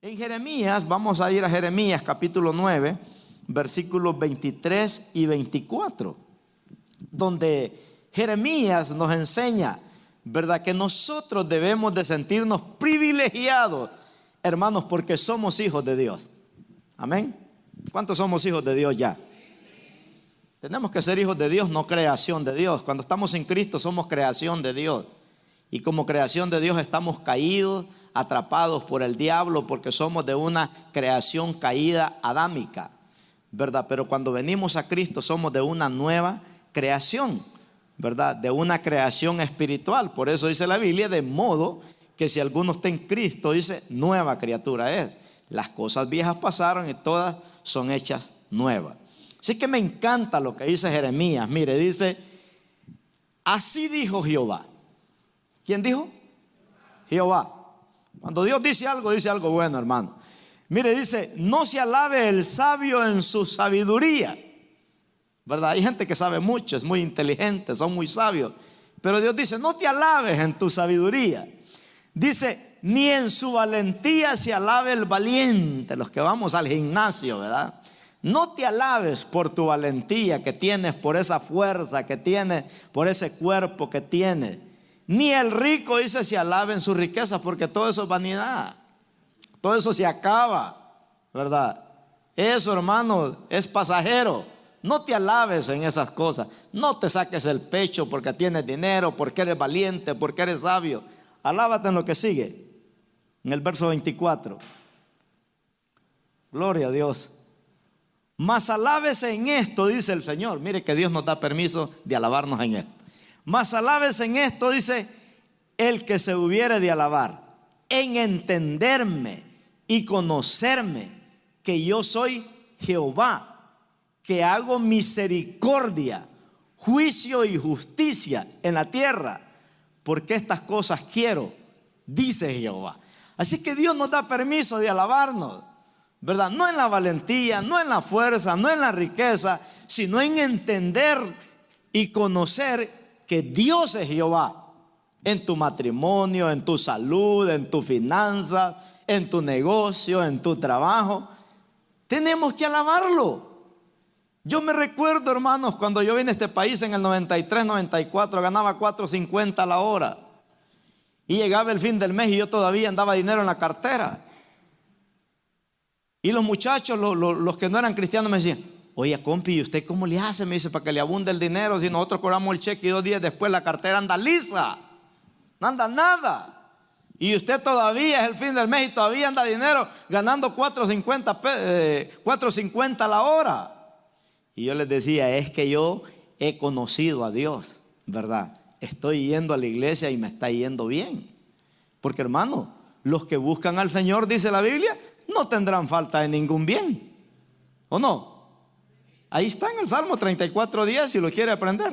En Jeremías, vamos a ir a Jeremías capítulo 9, versículos 23 y 24, donde Jeremías nos enseña, ¿verdad?, que nosotros debemos de sentirnos privilegiados, hermanos, porque somos hijos de Dios. Amén. ¿Cuántos somos hijos de Dios ya? Tenemos que ser hijos de Dios, no creación de Dios. Cuando estamos en Cristo somos creación de Dios. Y como creación de Dios estamos caídos, atrapados por el diablo, porque somos de una creación caída adámica, ¿verdad? Pero cuando venimos a Cristo somos de una nueva creación, ¿verdad? De una creación espiritual. Por eso dice la Biblia, de modo que si alguno está en Cristo, dice, nueva criatura es. Las cosas viejas pasaron y todas son hechas nuevas. Así que me encanta lo que dice Jeremías. Mire, dice, así dijo Jehová. ¿Quién dijo? Jehová. Cuando Dios dice algo bueno, hermano. Mire, dice, no se alabe el sabio en su sabiduría, ¿verdad? Hay gente que sabe mucho, es muy inteligente, son muy sabios. Pero Dios dice, no te alabes en tu sabiduría. Dice, ni en su valentía se alabe el valiente. Los que vamos al gimnasio, ¿verdad? No te alabes por tu valentía que tienes, por esa fuerza que tienes, por ese cuerpo que tienes. Ni el rico, dice, se alabe en su riqueza, porque todo eso es vanidad. Todo eso se acaba, ¿verdad? Eso, hermano, es pasajero. No te alabes en esas cosas. No te saques el pecho porque tienes dinero, porque eres valiente, porque eres sabio. Alábate en lo que sigue, en el verso 24. Gloria a Dios. Mas alábese en esto, dice el Señor. Mire que Dios nos da permiso de alabarnos en esto. Mas alabes en esto, dice, el que se hubiere de alabar, en entenderme y conocerme, que yo soy Jehová, que hago misericordia, juicio y justicia en la tierra, porque estas cosas quiero, dice Jehová. Así que Dios nos da permiso de alabarnos, ¿verdad? No en la valentía, no en la fuerza, no en la riqueza, sino en entender y conocer que Dios es Jehová en tu matrimonio, en tu salud, en tu finanza, en tu negocio, en tu trabajo. Tenemos que alabarlo. Yo me recuerdo, hermanos, cuando yo vine a este país en el 93, 94, ganaba 4.50 la hora. Y llegaba el fin del mes y yo todavía andaba dinero en la cartera. Y los muchachos, los que no eran cristianos, me decían, oye, compi, ¿y usted cómo le hace? Me dice, para que le abunde el dinero, si nosotros cobramos el cheque y 2 días después la cartera anda lisa, no anda nada. Y usted todavía es el fin del mes y todavía anda dinero ganando 4.50 la hora. Y yo les decía, es que yo he conocido a Dios, ¿verdad? Estoy yendo a la iglesia y me está yendo bien. Porque, hermano, los que buscan al Señor, dice la Biblia, no tendrán falta de ningún bien. ¿O no? Ahí está en el Salmo 34:10 si lo quiere aprender.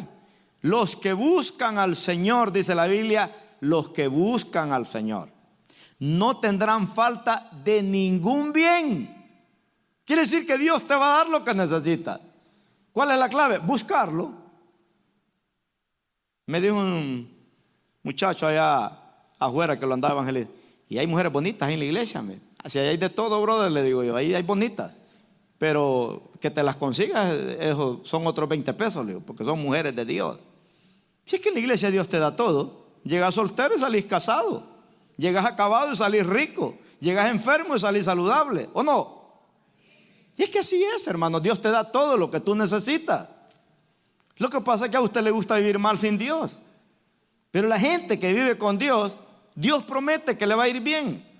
Los que buscan al Señor, dice la Biblia, los que buscan al Señor no tendrán falta de ningún bien. Quiere decir que Dios te va a dar lo que necesitas. ¿Cuál es la clave? Buscarlo. Me dijo un muchacho allá afuera que lo andaba evangelizando, y hay mujeres bonitas en la iglesia. Así hay de todo, brother, le digo yo, ahí hay bonitas. Pero que te las consigas, eso son otros 20 pesos, porque son mujeres de Dios. Si es que en la iglesia Dios te da todo. Llegas soltero y salís casado. Llegas acabado y salís rico. Llegas enfermo y salís saludable. ¿O no? Y es que así es, hermano. Dios te da todo lo que tú necesitas. Lo que pasa es que a usted le gusta vivir mal sin Dios. Pero la gente que vive con Dios, Dios promete que le va a ir bien.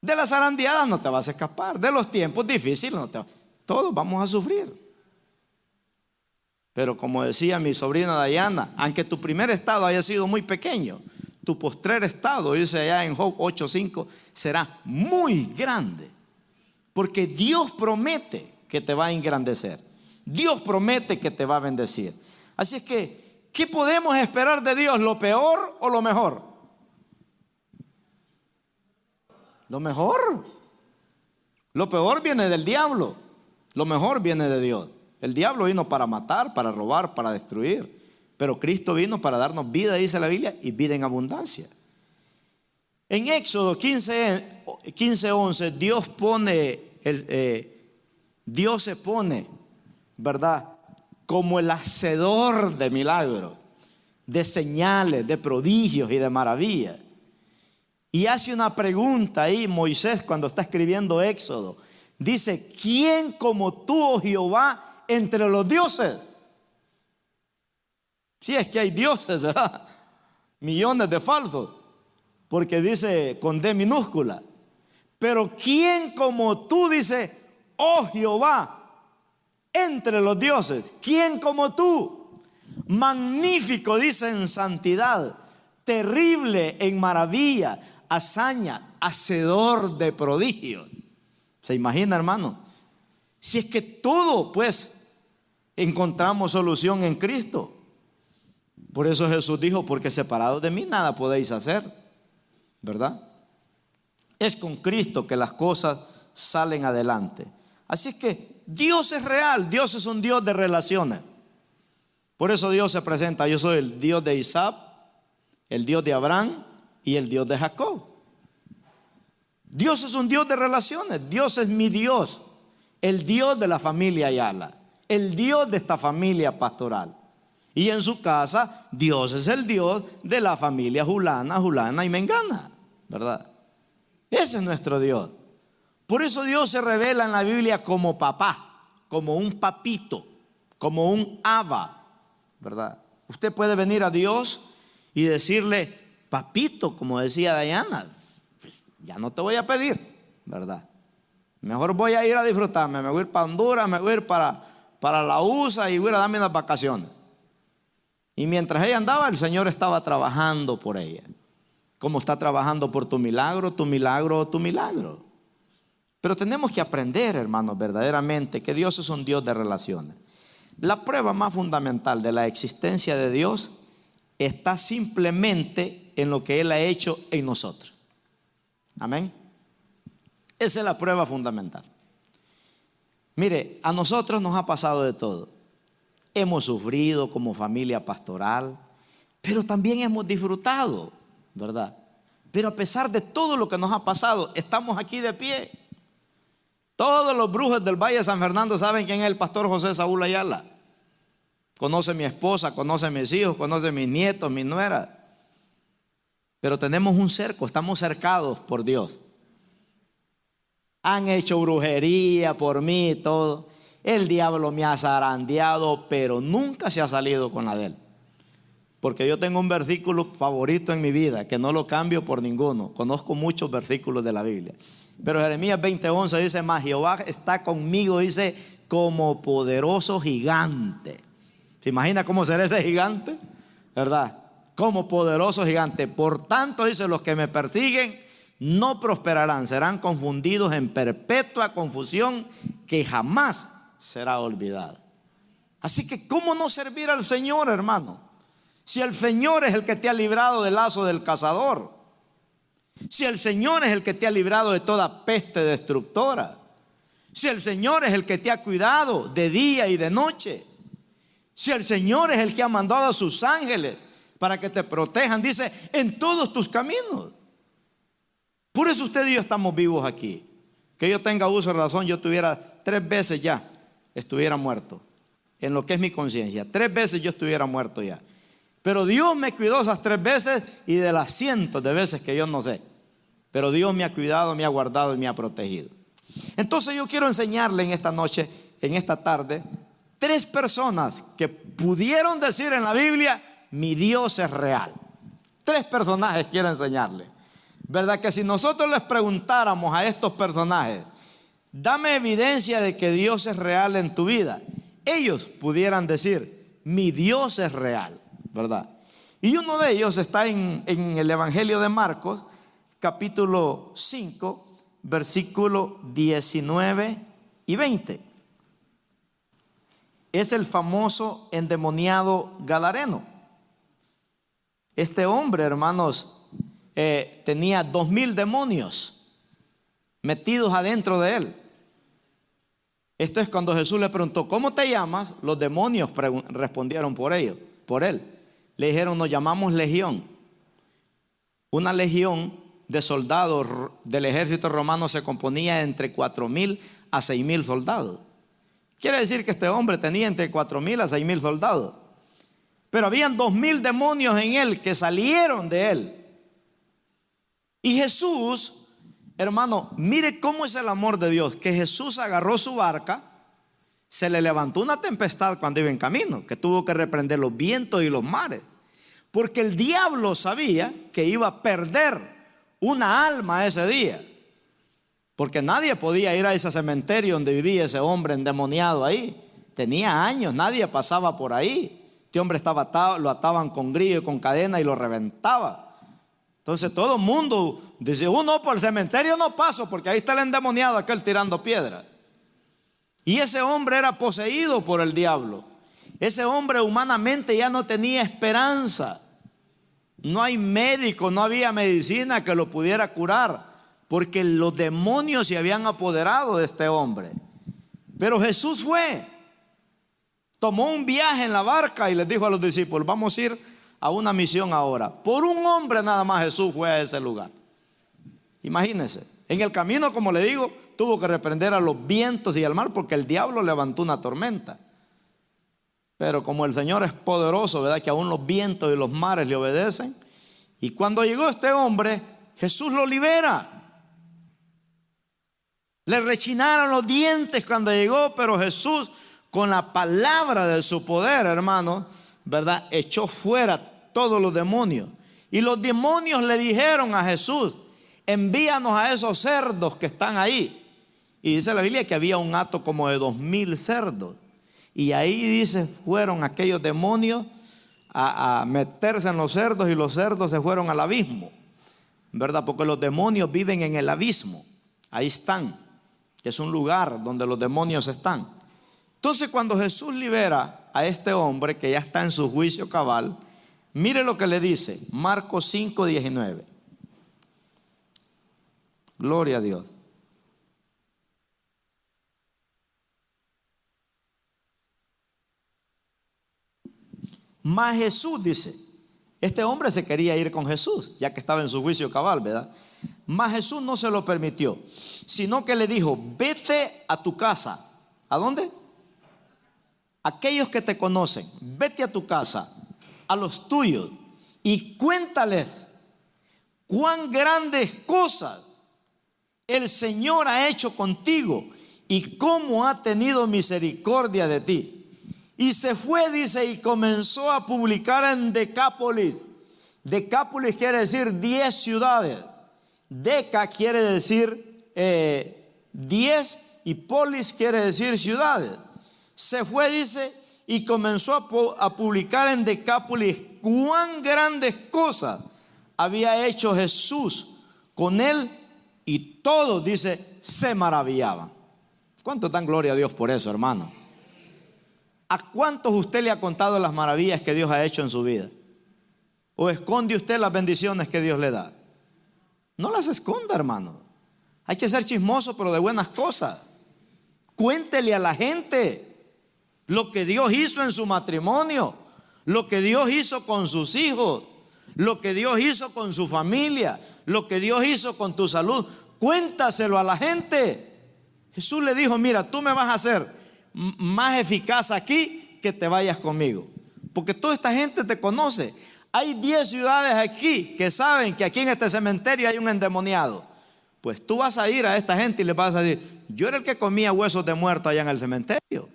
De las zarandeadas no te vas a escapar. De los tiempos difíciles no te vas. Todos vamos a sufrir. Pero como decía mi sobrina Dayana, aunque tu primer estado haya sido muy pequeño, tu postrer estado, dice allá en Job 8:5, será muy grande. Porque Dios promete que te va a engrandecer. Dios promete que te va a bendecir. Así es que, ¿qué podemos esperar de Dios? ¿Lo peor o lo mejor? Lo mejor. Lo peor viene del diablo. Lo mejor viene de Dios. El diablo vino para matar, para robar, para destruir. Pero Cristo vino para darnos vida, dice la Biblia, y vida en abundancia. En Éxodo 15, 15:11, Dios se pone, ¿verdad?, como el hacedor de milagros, de señales, de prodigios y de maravillas. Y hace una pregunta ahí Moisés cuando está escribiendo Éxodo. Dice: ¿quién como tú, oh Jehová, entre los dioses? Si es que hay dioses, ¿verdad? Millones de falsos, porque dice con D minúscula. Pero ¿quién como tú, dice, oh Jehová, entre los dioses? ¿Quién como tú? Magnífico, dice, en santidad, terrible en maravilla, hazaña, hacedor de prodigios. ¿Se imagina, hermano? Si es que todo, pues, encontramos solución en Cristo. Por eso Jesús dijo: porque separados de mí nada podéis hacer, ¿verdad? Es con Cristo que las cosas salen adelante. Así es que Dios es real. Dios es un Dios de relaciones. Por eso Dios se presenta: yo soy el Dios de Isaac, el Dios de Abraham y el Dios de Jacob. Dios es un Dios de relaciones. Dios es mi Dios, el Dios de la familia Ayala, el Dios de esta familia pastoral. Y en su casa, Dios es el Dios de la familia Julana y Mengana, ¿verdad? Ese es nuestro Dios. Por eso Dios se revela en la Biblia como papá, como un papito, como un Abba, ¿verdad? Usted puede venir a Dios y decirle: papito, como decía Diana, ya no te voy a pedir, ¿verdad? Mejor voy a ir a disfrutarme, me voy a ir para Honduras, me voy a ir para la USA y voy a ir a darme unas vacaciones. Y mientras ella andaba, el Señor estaba trabajando por ella, como está trabajando por tu milagro, tu milagro, tu milagro. Pero tenemos que aprender, hermanos, verdaderamente que Dios es un Dios de relaciones. La prueba más fundamental de la existencia de Dios está simplemente en lo que Él ha hecho en nosotros. Amén. Esa es la prueba fundamental. Mire, a nosotros nos ha pasado de todo. Hemos sufrido como familia pastoral, pero también hemos disfrutado, ¿verdad? Pero a pesar de todo lo que nos ha pasado, estamos aquí de pie. Todos los brujos del Valle de San Fernando saben quién es el pastor José Saúl Ayala. Conoce mi esposa, conoce mis hijos, conoce mis nietos, mis nueras. Pero tenemos un cerco, estamos cercados por Dios. Han hecho brujería por mí y todo. El diablo me ha zarandeado, pero nunca se ha salido con la de él. Porque yo tengo un versículo favorito en mi vida, que no lo cambio por ninguno. Conozco muchos versículos de la Biblia. Pero Jeremías 20:11 dice: mas Jehová está conmigo, dice, como poderoso gigante. ¿Se imagina cómo será ese gigante? ¿Verdad? Como poderoso gigante. Por tanto, dice, los que me persiguen no prosperarán, serán confundidos en perpetua confusión que jamás será olvidada. Así que ¿cómo no servir al Señor, hermano? Si el Señor es el que te ha librado del lazo del cazador, si el Señor es el que te ha librado de toda peste destructora, si el Señor es el que te ha cuidado de día y de noche, si el Señor es el que ha mandado a sus ángeles para que te protejan, dice, en todos tus caminos. Por eso usted y yo estamos vivos aquí. Que yo tenga uso de razón, yo tuviera 3 veces ya, estuviera muerto. En lo que es mi conciencia, 3 veces yo estuviera muerto ya. Pero Dios me cuidó esas 3 veces y de las cientos de veces que yo no sé. Pero Dios me ha cuidado, me ha guardado y me ha protegido. Entonces yo quiero enseñarle en esta noche, en esta tarde, 3 personas que pudieron decir en la Biblia: mi Dios es real. 3 personajes quiero enseñarle. ¿Verdad que si nosotros les preguntáramos a estos personajes: dame evidencia de que Dios es real en tu vida? Ellos pudieran decir: mi Dios es real, ¿verdad? Y uno de ellos está en el Evangelio de Marcos, capítulo 5, versículo 19 y 20. Es el famoso endemoniado gadareno. Este hombre, hermanos, tenía 2000 demonios metidos adentro de él. Esto es cuando Jesús le preguntó: ¿cómo te llamas? Los demonios respondieron por él. Le dijeron: nos llamamos legión. Una legión de soldados del ejército romano se componía entre 4,000 a 6,000 soldados. Quiere decir que este hombre tenía entre 4,000 a 6,000 soldados. Pero habían 2,000 demonios en él que salieron de él. Y Jesús, hermano, mire cómo es el amor de Dios, que Jesús agarró su barca, se le levantó una tempestad cuando iba en camino, que tuvo que reprender los vientos y los mares, porque el diablo sabía que iba a perder una alma ese día, porque nadie podía ir a ese cementerio donde vivía ese hombre endemoniado ahí. Tenía años, nadie pasaba por ahí. Este hombre estaba atado, lo ataban con grillo y con cadena y lo reventaba. Entonces todo el mundo dice: no, por el cementerio no paso, porque ahí está el endemoniado aquel tirando piedras. Y ese hombre era poseído por el diablo. Ese hombre humanamente ya no tenía esperanza. No hay médico, no había medicina que lo pudiera curar, porque los demonios se habían apoderado de este hombre. Pero Jesús fue, tomó un viaje en la barca y les dijo a los discípulos: vamos a ir a una misión ahora. Por un hombre nada más Jesús fue a ese lugar. Imagínense, en el camino, como le digo, tuvo que reprender a los vientos y al mar, porque el diablo levantó una tormenta. Pero como el Señor es poderoso, ¿verdad?, que aún los vientos y los mares le obedecen. Y cuando llegó este hombre, Jesús lo libera. Le rechinaron los dientes cuando llegó, pero Jesús, con la palabra de su poder, hermano, ¿verdad?, echó fuera todos los demonios. Y los demonios le dijeron a Jesús: envíanos a esos cerdos que están ahí. Y dice la Biblia que había un hato como de 2,000 cerdos. Y ahí dice, fueron aquellos demonios a meterse en los cerdos, y los cerdos se fueron al abismo, ¿verdad? Porque los demonios viven en el abismo. Ahí están. Es un lugar donde los demonios están. Entonces, cuando Jesús libera a este hombre que ya está en su juicio cabal, mire lo que le dice, Marcos 5:19. Gloria a Dios. Mas Jesús dice, este hombre se quería ir con Jesús, ya que estaba en su juicio cabal, ¿verdad? Mas Jesús no se lo permitió, sino que le dijo: vete a tu casa. ¿A dónde? Aquellos que te conocen, vete a tu casa, a los tuyos, y cuéntales cuán grandes cosas el Señor ha hecho contigo y cómo ha tenido misericordia de ti. Y se fue, dice, y comenzó a publicar en Decápolis. Decápolis quiere decir 10 ciudades. Deca quiere decir 10 y polis quiere decir ciudades. Se fue, dice, y comenzó a publicar en Decápolis cuán grandes cosas había hecho Jesús con él, y todos, dice, se maravillaban. ¿Cuánto dan gloria a Dios por eso, hermano? ¿A cuántos usted le ha contado las maravillas que Dios ha hecho en su vida? ¿O esconde usted las bendiciones que Dios le da? No las esconda, hermano. Hay que ser chismoso, pero de buenas cosas. Cuéntele a la gente lo que Dios hizo en su matrimonio, lo que Dios hizo con sus hijos, lo que Dios hizo con su familia, lo que Dios hizo con tu salud. Cuéntaselo a la gente. Jesús le dijo: mira, tú me vas a hacer más eficaz aquí que te vayas conmigo, porque toda esta gente te conoce. Hay 10 ciudades aquí que saben que aquí en este cementerio hay un endemoniado. Pues tú vas a ir a esta gente y le vas a decir: yo era el que comía huesos de muerto allá en el cementerio,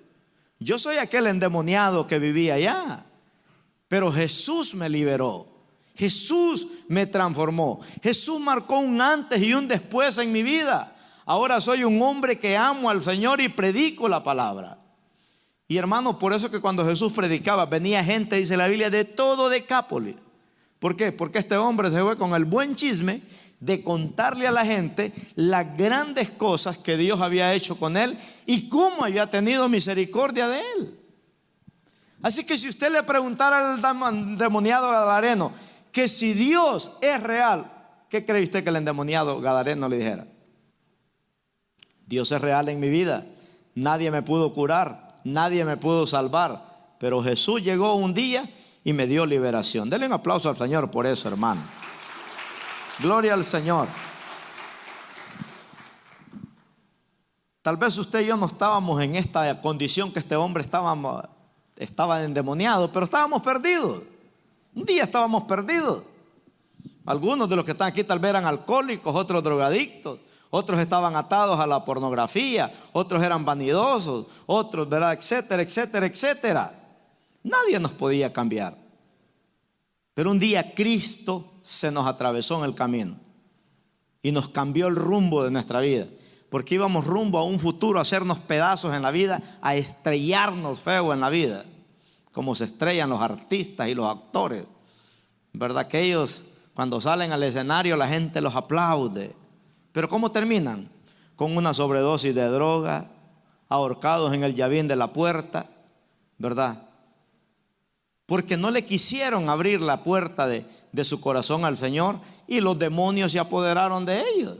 yo soy aquel endemoniado que vivía allá, pero Jesús me liberó, Jesús me transformó, Jesús marcó un antes y un después en mi vida. Ahora soy un hombre que amo al Señor y predico la palabra. Y hermano, por eso que cuando Jesús predicaba, venía gente, dice la Biblia, de todo Decápolis. ¿Por qué? Porque este hombre se fue con el buen chisme de contarle a la gente las grandes cosas que Dios había hecho con él y cómo había tenido misericordia de él. Así que si usted le preguntara al endemoniado gadareno que si Dios es real, ¿qué cree usted que el endemoniado gadareno le dijera? Dios es real en mi vida, nadie me pudo curar, nadie me pudo salvar, pero Jesús llegó un día y me dio liberación. Denle un aplauso al Señor por eso, hermano. Gloria al Señor. Tal vez usted y yo no estábamos en esta condición que este hombre estaba endemoniado, pero estábamos perdidos. Un día estábamos perdidos. Algunos de los que están aquí tal vez eran alcohólicos, otros drogadictos, otros estaban atados a la pornografía, otros eran vanidosos, otros, ¿verdad? Etcétera, etcétera, etcétera. Nadie nos podía cambiar. Pero un día Cristo se nos atravesó en el camino y nos cambió el rumbo de nuestra vida. Porque íbamos rumbo a un futuro, a hacernos pedazos en la vida, a estrellarnos feo en la vida, como se estrellan los artistas y los actores. ¿Verdad que ellos cuando salen al escenario la gente los aplaude? Pero ¿cómo terminan? Con una sobredosis de droga, ahorcados en el llavín de la puerta, ¿verdad? Porque no le quisieron abrir la puerta de su corazón al Señor y los demonios se apoderaron de ellos,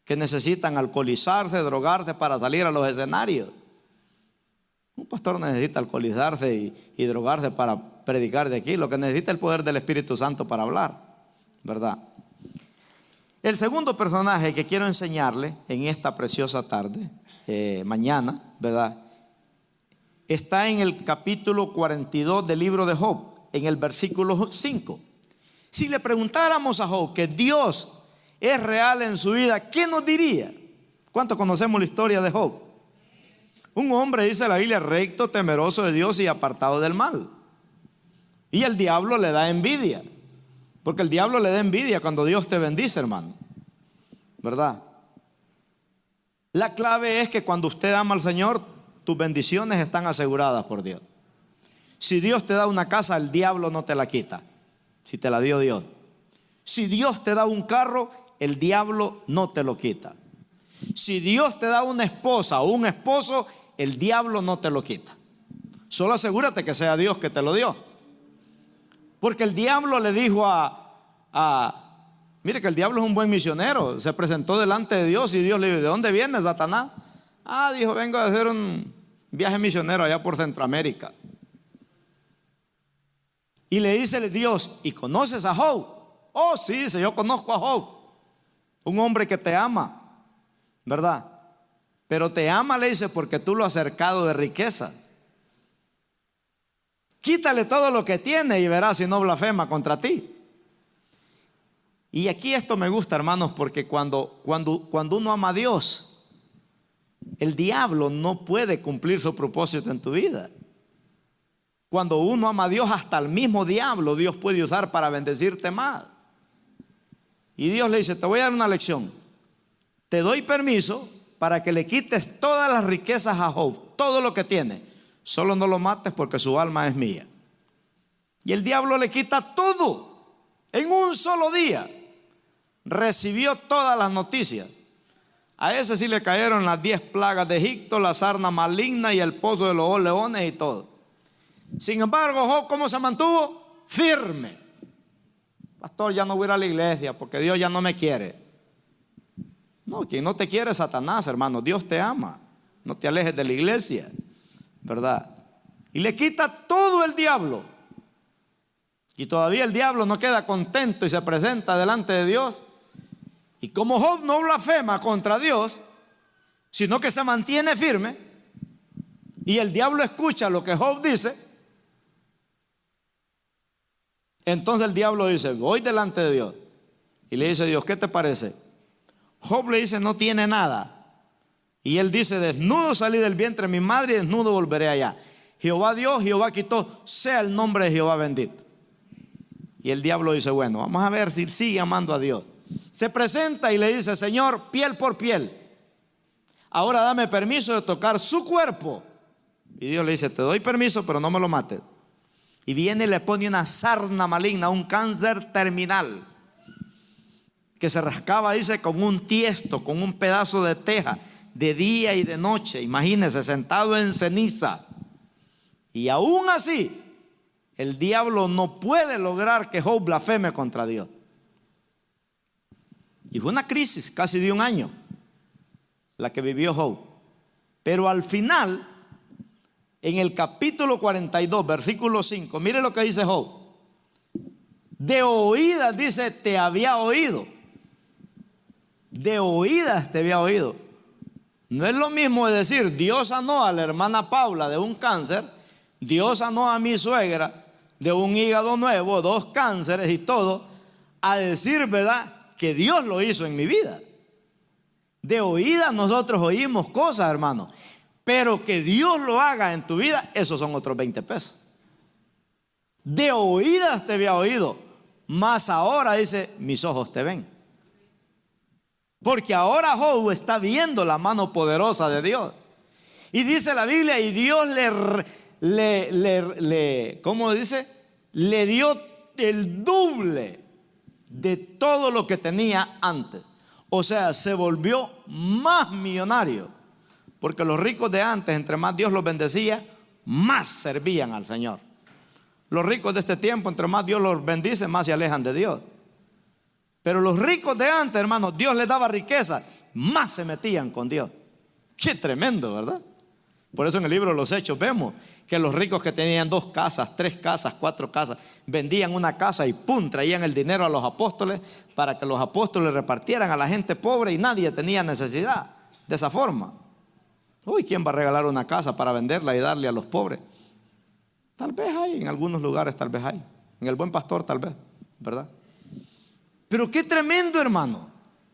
que necesitan alcoholizarse, drogarse para salir a los escenarios. Un pastor necesita alcoholizarse y drogarse para predicar de aquí. Lo que necesita es el poder del Espíritu Santo para hablar, ¿verdad? El segundo personaje que quiero enseñarle en esta preciosa tarde, mañana, ¿verdad? Está en el capítulo 42 del libro de Job, en el versículo 5. Si le preguntáramos a Job que Dios es real en su vida, ¿qué nos diría? ¿Cuántos conocemos la historia de Job? Un hombre, dice la Biblia, recto, temeroso de Dios y apartado del mal. Y el diablo le da envidia, porque el diablo le da envidia cuando Dios te bendice, hermano, ¿verdad? La clave es que cuando usted ama al Señor, tus bendiciones están aseguradas por Dios. Si Dios te da una casa, el diablo no te la quita, si te la dio Dios. Si Dios te da un carro, el diablo no te lo quita. Si Dios te da una esposa o un esposo, el diablo no te lo quita. Solo asegúrate que sea Dios que te lo dio. Porque el diablo le dijo mire que el diablo es un buen misionero. Se presentó delante de Dios y Dios le dijo: ¿de dónde vienes, Satanás? Dijo: vengo a hacer un viaje misionero allá por Centroamérica. Y le dice Dios: ¿y conoces a Job? Oh, sí, dice, yo conozco a Job, un hombre que te ama, ¿verdad? Pero te ama, le dice, porque tú lo has cercado de riqueza. Quítale todo lo que tiene y verás si no blasfema contra ti. Y aquí esto me gusta, hermanos, porque cuando uno ama a Dios, el diablo no puede cumplir su propósito en tu vida. Cuando uno ama a Dios, hasta el mismo diablo Dios puede usar para bendecirte más. Y Dios le dice: te voy a dar una lección. Te doy permiso para que le quites todas las riquezas a Job, todo lo que tiene. Solo no lo mates porque su alma es mía. Y el diablo le quita todo en un solo día. Recibió todas las noticias. A ese sí le cayeron las 10 plagas de Egipto, la sarna maligna y el pozo de los leones y todo. Sin embargo, Job, ¿cómo se mantuvo? Firme. Pastor, ya no voy a ir a la iglesia porque Dios ya no me quiere. No, quien no te quiere es Satanás, hermano. Dios te ama. No te alejes de la iglesia, ¿verdad? Y le quita todo el diablo. Y todavía el diablo no queda contento y se presenta delante de Dios. Y como Job no blasfema contra Dios, sino que se mantiene firme, y el diablo escucha lo que Job dice, entonces el diablo dice: voy delante de Dios. Y le dice Dios: ¿qué te parece? Job le dice: no tiene nada. Y él dice: desnudo salí del vientre de mi madre y desnudo volveré allá. Jehová dio, Jehová quitó, sea el nombre de Jehová bendito. Y el diablo dice: bueno, vamos a ver si sigue amando a Dios. Se presenta y le dice: Señor, piel por piel, ahora dame permiso de tocar su cuerpo. Y Dios le dice: te doy permiso, pero no me lo mates. Y viene y le pone una sarna maligna, un cáncer terminal, que se rascaba, dice, con un tiesto, con un pedazo de teja, de día y de noche. Imagínese, sentado en ceniza. Y aún así, el diablo no puede lograr que Job blasfeme contra Dios. Y fue una crisis casi de un año la que vivió Job. Pero al final, en el capítulo 42, versículo 5, mire lo que dice Job. De oídas, dice, te había oído. De oídas te había oído. No es lo mismo de decir, Dios sanó a la hermana Paula de un cáncer, Dios sanó a mi suegra de un hígado nuevo, 2 cánceres y todo, a decir, ¿verdad?, que Dios lo hizo en mi vida. De oídas nosotros oímos cosas, hermano, pero que Dios lo haga en tu vida, esos son otros 20 pesos. De oídas te había oído, mas ahora dice, mis ojos te ven. Porque ahora Job está viendo la mano poderosa de Dios. Y dice la Biblia, y Dios ¿cómo dice? Le dio el doble de todo lo que tenía antes. O sea, se volvió más millonario. Porque los ricos de antes, entre más Dios los bendecía, más servían al Señor. Los ricos de este tiempo, entre más Dios los bendice, más se alejan de Dios. Pero los ricos de antes, hermanos, Dios les daba riqueza, más se metían con Dios. Qué tremendo, ¿verdad? Por eso en el libro de los Hechos vemos que los ricos que tenían 2 casas, 3 casas, 4 casas, vendían una casa y ¡pum!, traían el dinero a los apóstoles para que los apóstoles repartieran a la gente pobre y nadie tenía necesidad. De esa forma. Uy, ¿quién va a regalar una casa para venderla y darle a los pobres? Tal vez hay, en algunos lugares tal vez hay. En el Buen Pastor tal vez, ¿verdad? Pero qué tremendo, hermano.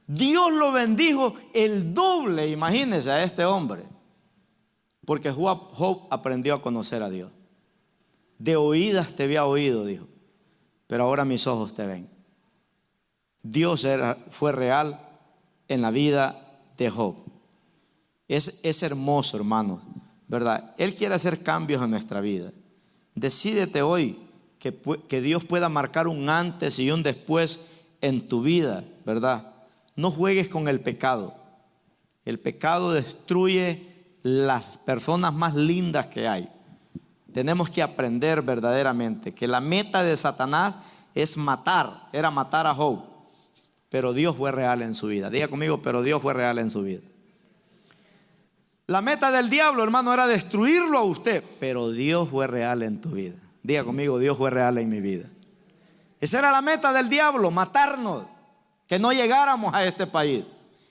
Dios lo bendijo el doble, imagínense, a este hombre. Porque Job aprendió a conocer a Dios. De oídas te había oído, dijo, pero ahora mis ojos te ven. Dios fue real en la vida de Job. Es hermoso, hermano, ¿verdad? Él quiere hacer cambios en nuestra vida. Decídete hoy que Dios pueda marcar un antes y un después en tu vida, ¿verdad? No juegues con el pecado. El pecado destruye las personas más lindas que hay. Tenemos que aprender verdaderamente que la meta de Satanás es matar, era matar a Job. Pero Dios fue real en su vida. Diga conmigo, pero Dios fue real en su vida. La meta del diablo, hermano, era destruirlo a usted, pero Dios fue real en tu vida. Diga conmigo, Dios fue real en mi vida. Esa era la meta del diablo, matarnos, que no llegáramos a este país,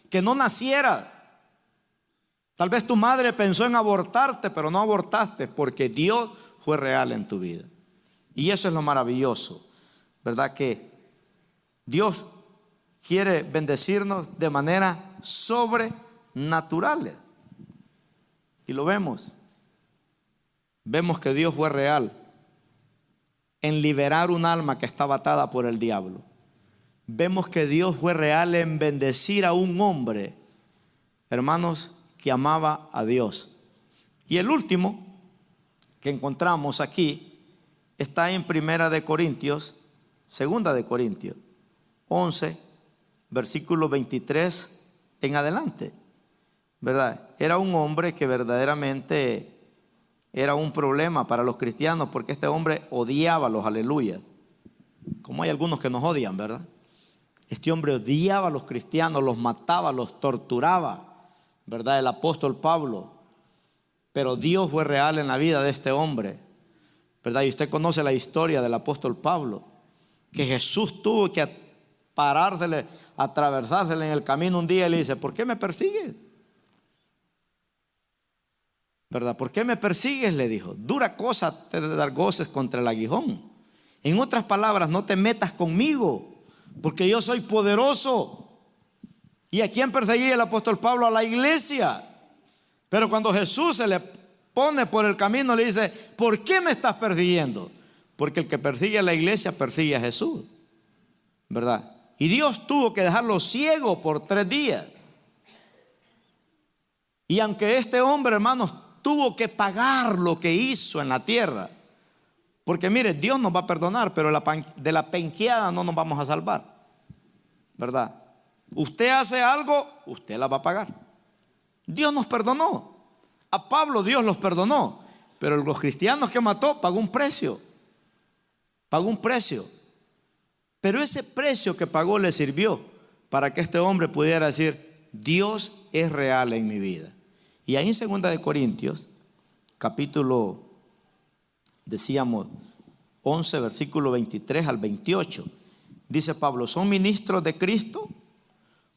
que no naciera. Tal vez tu madre pensó en abortarte, pero no abortaste porque Dios fue real en tu vida. Y eso es lo maravilloso, ¿verdad? Que Dios quiere bendecirnos de manera sobrenaturales. Y lo vemos. Vemos que Dios fue real en liberar un alma que estaba atada por el diablo. Vemos que Dios fue real en bendecir a un hombre, hermanos, que amaba a Dios. Y el último que encontramos aquí está en Segunda de Corintios 11, versículo 23 en adelante, ¿verdad? Era un hombre que verdaderamente era un problema para los cristianos, porque este hombre odiaba los aleluyas, como hay algunos que nos odian, ¿verdad? Este hombre odiaba a los cristianos, los mataba, los torturaba, ¿verdad? El apóstol Pablo. Pero Dios fue real en la vida de este hombre, ¿verdad? Y usted conoce la historia del apóstol Pablo, que Jesús tuvo que atravesársele en el camino un día y le dice, ¿por qué me persigues? ¿Verdad? ¿Por qué me persigues? Le dijo. Dura cosa te de dar goces contra el aguijón. En otras palabras, no te metas conmigo, porque yo soy poderoso. ¿Y a quién perseguía el apóstol Pablo? A la iglesia. Pero cuando Jesús se le pone por el camino, le dice, ¿por qué me estás persiguiendo? Porque el que persigue a la iglesia persigue a Jesús, ¿verdad? Y Dios tuvo que dejarlo ciego por 3 días. Y aunque este hombre, hermanos, tuvo que pagar lo que hizo en la tierra, porque mire, Dios nos va a perdonar, pero de la penqueada no nos vamos a salvar, ¿verdad? Usted hace algo, usted la va a pagar. Dios nos perdonó. A Pablo Dios los perdonó, pero los cristianos que mató pagó un precio. Pagó un precio. Pero ese precio que pagó le sirvió para que este hombre pudiera decir, Dios es real en mi vida. Y ahí en 2 de Corintios, capítulo, decíamos, 11, versículo 23 al 28. Dice Pablo: son ministros de Cristo,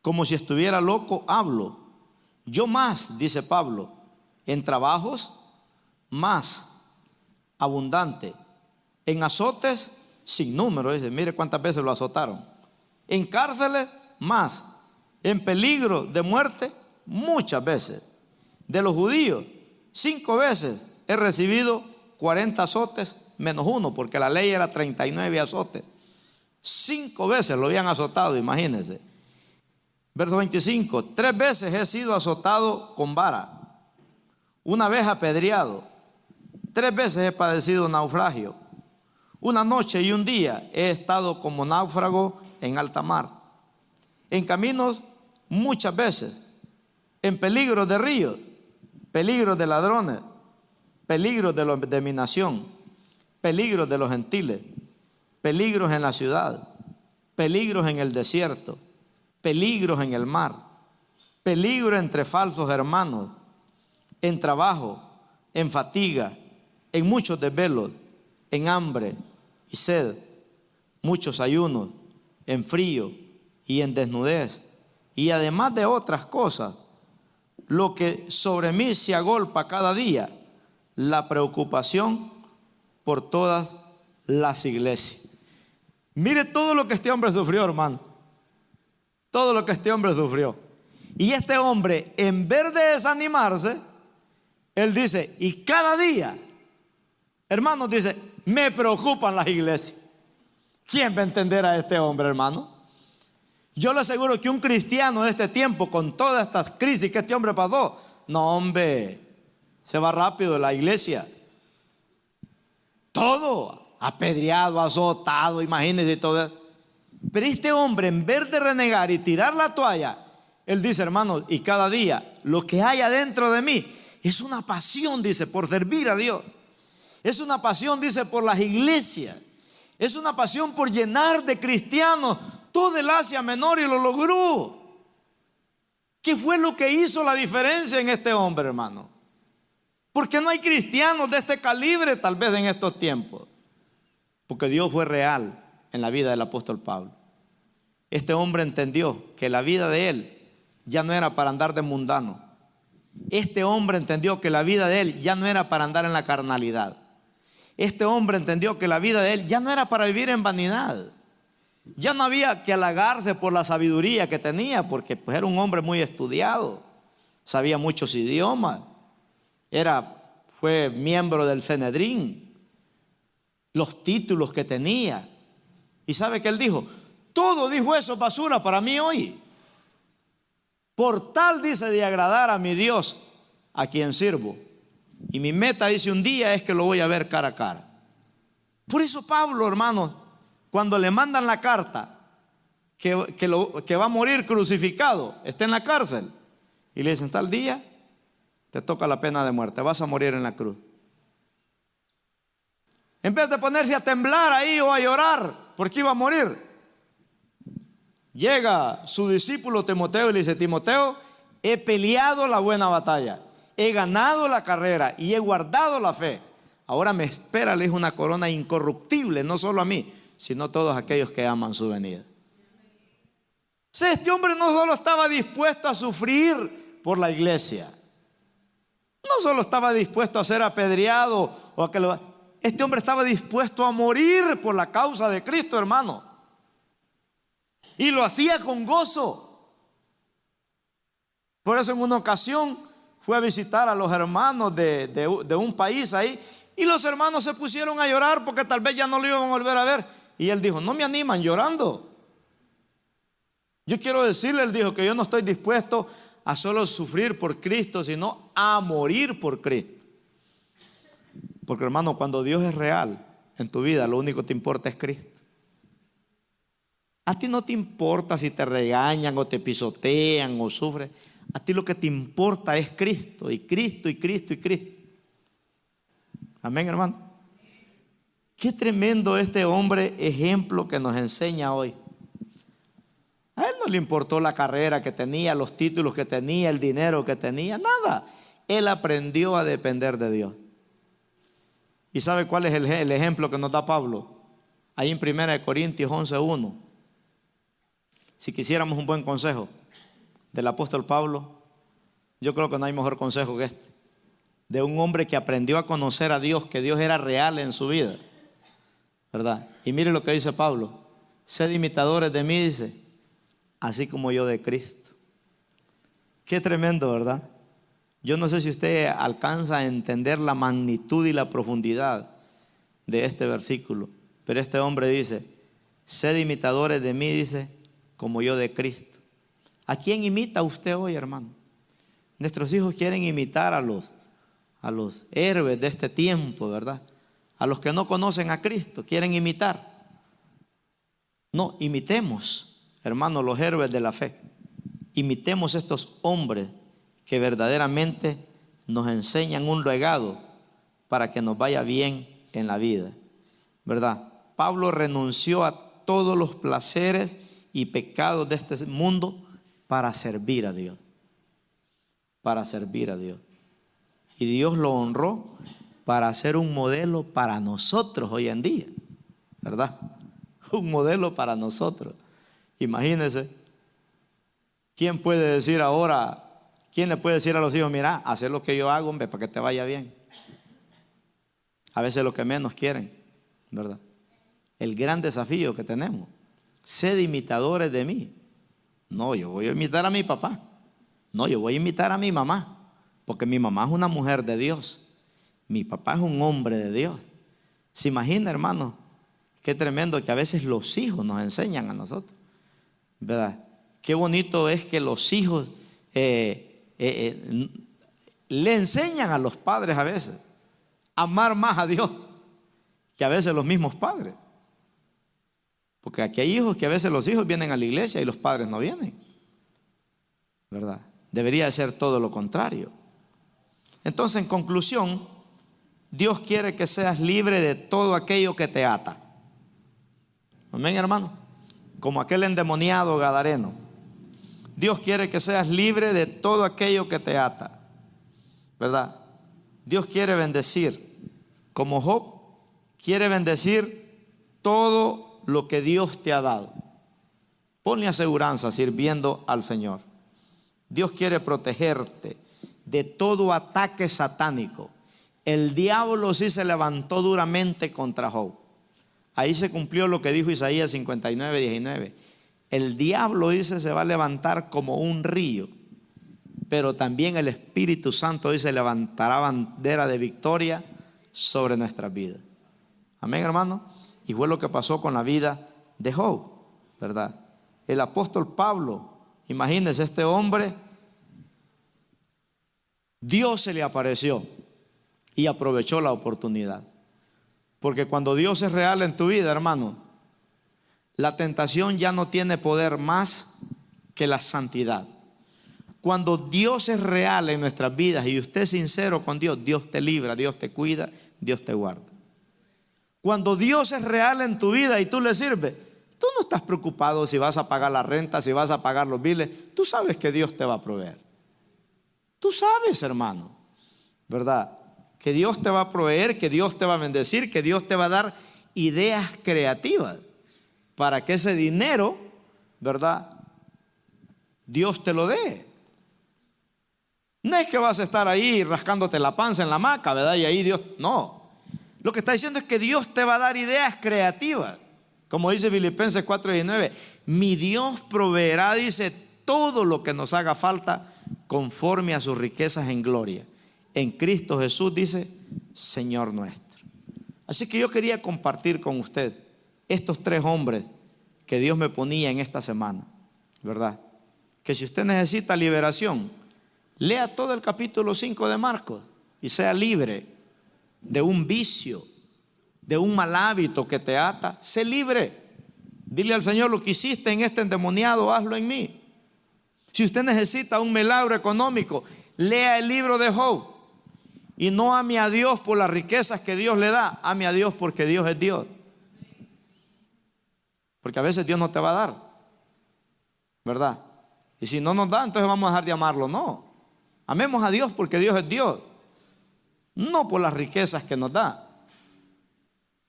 como si estuviera loco hablo. Yo más, dice Pablo, en trabajos más abundante, en azotes sin número. Dice, mire cuántas veces lo azotaron. En cárceles más, en peligro de muerte muchas veces. De los judíos 5 veces he recibido 40 azotes menos uno, porque la ley era 39 azotes. 5 veces lo habían azotado, imagínense. Verso 25: 3 veces he sido azotado con vara, 1 vez apedreado, 3 veces he padecido naufragio, 1 noche y 1 día he estado como náufrago en alta mar, en caminos muchas veces, en peligro de ríos, peligro de ladrones, peligro de mi nación, peligros de los gentiles, peligros en la ciudad, peligros en el desierto, peligros en el mar, peligro entre falsos hermanos, en trabajo, en fatiga, en muchos desvelos, en hambre y sed, muchos ayunos, en frío y en desnudez, y además de otras cosas, lo que sobre mí se agolpa cada día, la preocupación por todas las iglesias. Mire todo lo que este hombre sufrió, hermano. Todo lo que este hombre sufrió. Y este hombre, en vez de desanimarse, él dice, y cada día, hermanos, dice, me preocupan las iglesias. ¿Quién va a entender a este hombre, hermano? Yo le aseguro que un cristiano de este tiempo, con todas estas crisis que este hombre pasó, no, hombre, se va rápido de la iglesia. Todo apedreado, azotado, imagínense todo eso. Pero este hombre, en vez de renegar y tirar la toalla, él dice, hermanos, y cada día lo que hay adentro de mí es una pasión, dice, por servir a Dios. Es una pasión, dice, por las iglesias. Es una pasión por llenar de cristianos todo el Asia Menor, y lo logró. ¿Qué fue lo que hizo la diferencia en este hombre, hermano? Porque no hay cristianos de este calibre tal vez en estos tiempos. Porque Dios fue real en la vida del apóstol Pablo. Este hombre entendió que la vida de él ya no era para andar de mundano. Este hombre entendió que la vida de él ya no era para andar en la carnalidad. Este hombre entendió que la vida de él ya no era para vivir en vanidad. Ya no había que halagarse por la sabiduría que tenía, porque pues era un hombre muy estudiado, sabía muchos idiomas, fue miembro del Sanedrín, los títulos que tenía. Y sabe que él dijo, todo, dijo, eso es basura para mí hoy, por tal, dice, de agradar a mi Dios, a quien sirvo. Y mi meta, dice, un día es que lo voy a ver cara a cara. Por eso Pablo, hermanos, cuando le mandan la carta que va a morir crucificado, está en la cárcel, y le dicen, tal día te toca la pena de muerte, vas a morir en la cruz. En vez de ponerse a temblar ahí o a llorar porque iba a morir, llega su discípulo Timoteo y le dice, Timoteo, he peleado la buena batalla, he ganado la carrera y he guardado la fe. Ahora me espera, le dijo, una corona incorruptible, no solo a mí, sino a todos aquellos que aman su venida. O sea, este hombre no solo estaba dispuesto a sufrir por la iglesia, no solo estaba dispuesto a ser apedreado o a que este hombre estaba dispuesto a morir por la causa de Cristo, hermano. Y lo hacía con gozo. Por eso en una ocasión fue a visitar a los hermanos de un país ahí, y los hermanos se pusieron a llorar porque tal vez ya no lo iban a volver a ver. Y él dijo, no me animan llorando. Yo quiero decirle, él dijo, que yo no estoy dispuesto a solo sufrir por Cristo, sino a morir por Cristo. Porque, hermano, cuando Dios es real en tu vida, lo único que te importa es Cristo. A ti no te importa si te regañan o te pisotean o sufres. A ti lo que te importa es Cristo, y Cristo, y Cristo, y Cristo. Amén, hermano. Qué tremendo este hombre, ejemplo que nos enseña hoy. A él no le importó la carrera que tenía, los títulos que tenía, el dinero que tenía, nada. Él aprendió a depender de Dios. ¿Y sabe cuál es el ejemplo que nos da Pablo? Ahí en 1 Corintios 11:1. Si quisiéramos un buen consejo del apóstol Pablo, yo creo que no hay mejor consejo que este. De un hombre que aprendió a conocer a Dios, que Dios era real en su vida, ¿verdad? Y mire lo que dice Pablo: sed imitadores de mí, dice, así como yo de Cristo. Qué tremendo, ¿verdad? Yo no sé si usted alcanza a entender la magnitud y la profundidad de este versículo, pero este hombre dice: sed imitadores de mí, dice, como yo de Cristo. ¿A quién imita usted hoy, hermano? Nuestros hijos quieren imitar a los héroes de este tiempo, ¿verdad? A los que no conocen a Cristo, quieren imitar. No, imitemos, hermanos, los héroes de la fe. Imitemos estos hombres que verdaderamente nos enseñan un legado para que nos vaya bien en la vida, ¿verdad? Pablo renunció a todos los placeres y pecados de este mundo para servir a Dios. Para servir a Dios. Y Dios lo honró para ser un modelo para nosotros hoy en día, ¿verdad? Un modelo para nosotros. Imagínense, ¿quién puede decir ahora, quién le puede decir a los hijos: mira, haz lo que yo hago, hombre, para que te vaya bien? A veces lo que menos quieren, ¿verdad? El gran desafío que tenemos: sed imitadores de mí. No, yo voy a imitar a mi papá. No, yo voy a imitar a mi mamá, porque mi mamá es una mujer de Dios. Mi papá es un hombre de Dios. ¿Se imagina, hermano? Qué tremendo que a veces los hijos nos enseñan a nosotros, ¿verdad? Qué bonito es que los hijos le enseñan a los padres a veces a amar más a Dios que a veces los mismos padres. Porque aquí hay hijos que a veces los hijos vienen a la iglesia y los padres no vienen, ¿verdad? Debería de ser todo lo contrario. Entonces, en conclusión, Dios quiere que seas libre de todo aquello que te ata. Amén, hermano. Como aquel endemoniado gadareno. Dios quiere que seas libre de todo aquello que te ata, ¿verdad? Dios quiere bendecir. Como Job, quiere bendecir todo lo que Dios te ha dado. Ponle aseguranza sirviendo al Señor. Dios quiere protegerte de todo ataque satánico. El diablo sí se levantó duramente contra Job. Ahí se cumplió lo que dijo Isaías 59:19. El diablo, dice, se va a levantar como un río, pero también el Espíritu Santo, dice, levantará bandera de victoria sobre nuestras vidas. Amén, hermano. Y fue lo que pasó con la vida de Job, ¿verdad? El apóstol Pablo, imagínense, este hombre, Dios se le apareció y aprovechó la oportunidad. Porque cuando Dios es real en tu vida, hermano, la tentación ya no tiene poder más que la santidad. Cuando Dios es real en nuestras vidas y usted es sincero con Dios, Dios te libra, Dios te cuida, Dios te guarda. Cuando Dios es real en tu vida y tú le sirves, tú no estás preocupado si vas a pagar la renta, si vas a pagar los biles. Tú sabes que Dios te va a proveer. Tú sabes, hermano, ¿verdad? Que Dios te va a proveer, que Dios te va a bendecir, que Dios te va a dar ideas creativas para que ese dinero, ¿verdad?, Dios te lo dé. No es que vas a estar ahí rascándote la panza en la hamaca, ¿verdad? Y ahí Dios, no. Lo que está diciendo es que Dios te va a dar ideas creativas. Como dice Filipenses 4:19, mi Dios proveerá, dice, todo lo que nos haga falta conforme a sus riquezas en gloria. En Cristo Jesús, dice, Señor nuestro. Así que yo quería compartir con usted estos tres hombres que Dios me ponía en esta semana, ¿verdad? Que si usted necesita liberación, lea todo el capítulo 5 de Marcos y sea libre de un vicio, de un mal hábito que te ata. Sé libre. Dile al Señor: lo que hiciste en este endemoniado, hazlo en mí. Si usted necesita un milagro económico, lea el libro de Job. Y no ame a Dios por las riquezas que Dios le da, ame a Dios porque Dios es Dios. Porque a veces Dios no te va a dar, ¿verdad? Y si no nos da, entonces vamos a dejar de amarlo. No, amemos a Dios porque Dios es Dios, no por las riquezas que nos da.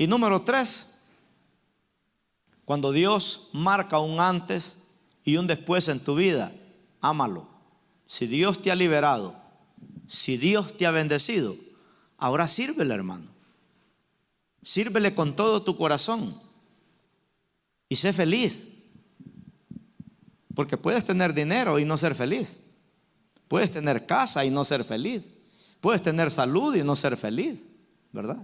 Y número 3, cuando Dios marca un antes y un después en tu vida, ámalo. Si Dios te ha liberado, si Dios te ha bendecido, ahora sírvele, hermano. Sírvele con todo tu corazón y sé feliz. Porque puedes tener dinero y no ser feliz. Puedes tener casa y no ser feliz. Puedes tener salud y no ser feliz, ¿verdad?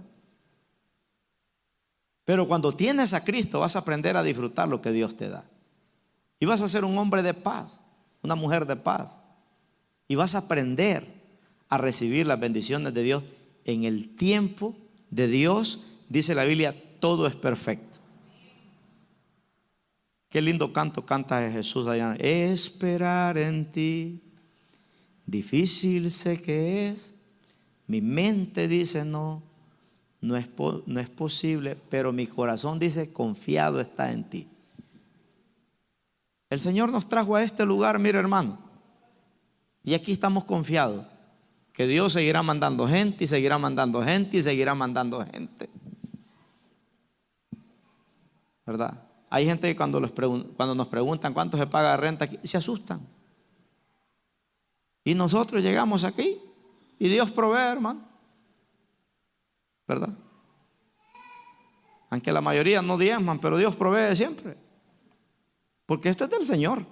Pero cuando tienes a Cristo vas a aprender a disfrutar lo que Dios te da. Y vas a ser un hombre de paz, una mujer de paz. Y vas a aprender a recibir las bendiciones de Dios. En el tiempo de Dios, dice la Biblia, todo es perfecto. Qué lindo canto canta Jesús allá. Esperar en ti, difícil sé que es. Mi mente dice no es posible, pero mi corazón dice confiado está en ti. El Señor nos trajo a este lugar, mire hermano, y aquí estamos confiados que Dios seguirá mandando gente y seguirá mandando gente y seguirá mandando gente, ¿verdad? Hay gente que cuando nos preguntan cuánto se paga de renta aquí, se asustan. Y nosotros llegamos aquí y Dios provee, hermano, ¿verdad? Aunque la mayoría no diezman, pero Dios provee siempre. Porque esto es del Señor.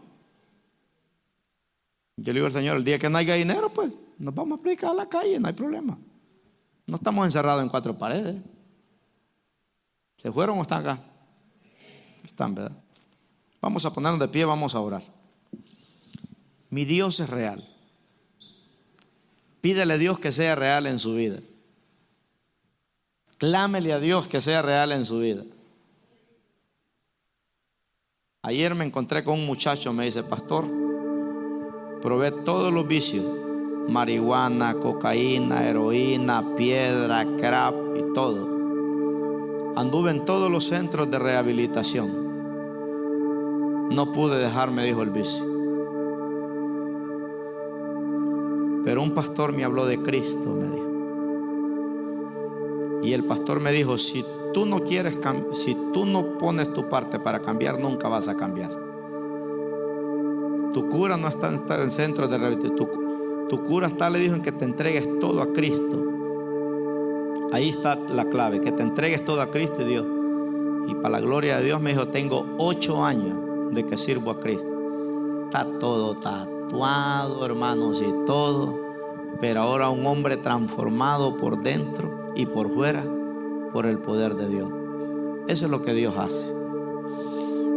Yo le digo al Señor, el día que no haya dinero, pues nos vamos a predicar a la calle, no hay problema. No estamos encerrados en 4 paredes. ¿Se fueron o están acá? Están, ¿verdad? Vamos a ponernos de pie, vamos a orar. Mi Dios es real. Pídele a Dios que sea real en su vida. Clámele a Dios que sea real en su vida. Ayer me encontré con un muchacho, me dice, pastor, probé todos los vicios, marihuana, cocaína, heroína, piedra, crack y todo. Anduve en todos los centros de rehabilitación. No pude dejar, me dijo, el vicio. Pero un pastor me habló de Cristo, me dijo. Y el pastor me dijo, si tú no pones tu parte para cambiar, nunca vas a cambiar. Tu cura no está en el centro de rehabilitación. Tu cura está, le dijo, en que te entregues todo a Cristo. Ahí está la clave, que te entregues todo a Cristo y Dios. Y para la gloria de Dios, me dijo, tengo 8 años de que sirvo a Cristo. Está todo tatuado, hermanos, y todo. Pero ahora un hombre transformado por dentro y por fuera por el poder de Dios. Eso es lo que Dios hace.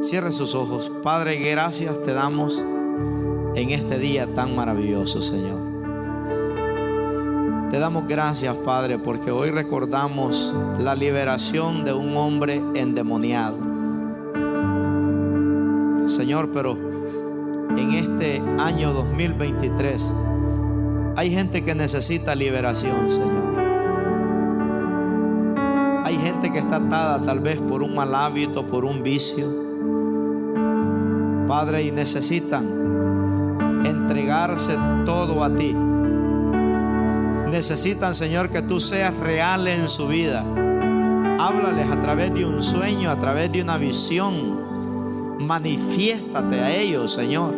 Cierre sus ojos. Padre, gracias te damos en este día tan maravilloso, Señor. Te damos gracias, Padre, porque hoy recordamos la liberación de un hombre endemoniado. Señor, pero en este año 2023 hay gente que necesita liberación, Señor. Hay gente que está atada tal vez por un mal hábito, por un vicio, Padre, y necesitan entregarse todo a ti. Necesitan, Señor, que tú seas real en su vida. Háblales a través de un sueño, a través de una visión. Manifiéstate a ellos, Señor.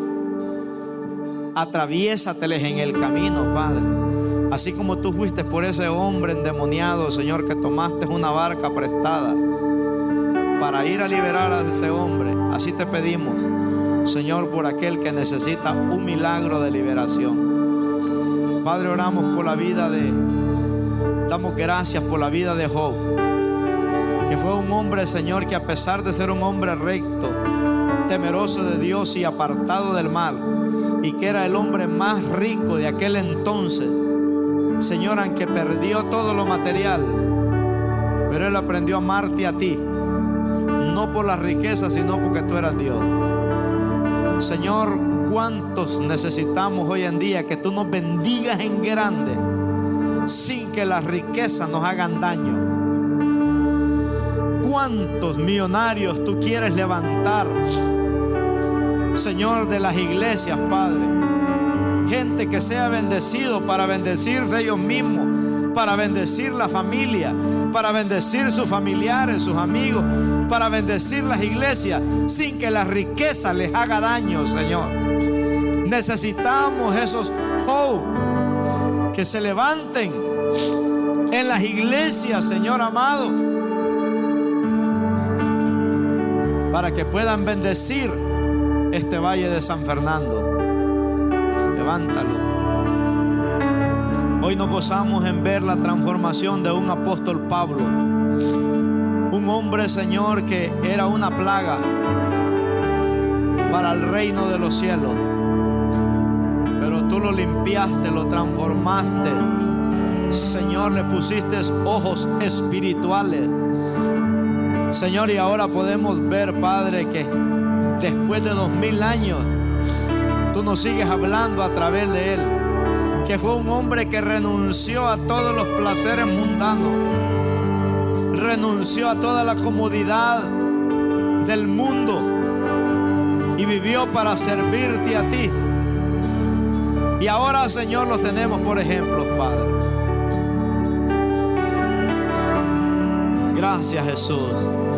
Atraviésateles en el camino, Padre. Así como tú fuiste por ese hombre endemoniado, Señor, que tomaste una barca prestada para ir a liberar a ese hombre. Así te pedimos, Señor, por aquel que necesita un milagro de liberación. Padre, oramos por la vida damos gracias por la vida de Job, que fue un hombre, Señor, que a pesar de ser un hombre recto, temeroso de Dios y apartado del mal, y que era el hombre más rico de aquel entonces, Señor, aunque perdió todo lo material, pero él aprendió a amarte a ti, no por las riquezas, sino porque tú eras Dios. Señor, ¿cuántos necesitamos hoy en día que tú nos bendigas en grande sin que las riquezas nos hagan daño? ¿Cuántos millonarios tú quieres levantar, Señor, de las iglesias, Padre? Gente que sea bendecido para bendecirse ellos mismos, para bendecir la familia, para bendecir sus familiares, sus amigos, para bendecir las iglesias, sin que la riqueza les haga daño, Señor. Necesitamos esos Hope que se levanten en las iglesias, Señor amado, para que puedan bendecir este valle de San Fernando. Levántalo. Hoy nos gozamos en ver la transformación de un apóstol Pablo, un hombre, Señor, que era una plaga para el reino de los cielos, pero tú lo limpiaste, lo transformaste, Señor, le pusiste ojos espirituales, Señor, y ahora podemos ver, Padre, que después de 2000 años tú nos sigues hablando a través de él, que fue un hombre que renunció a todos los placeres mundanos, renunció a toda la comodidad del mundo y vivió para servirte a ti. Y ahora, Señor, los tenemos por ejemplos, Padre. Gracias, Jesús.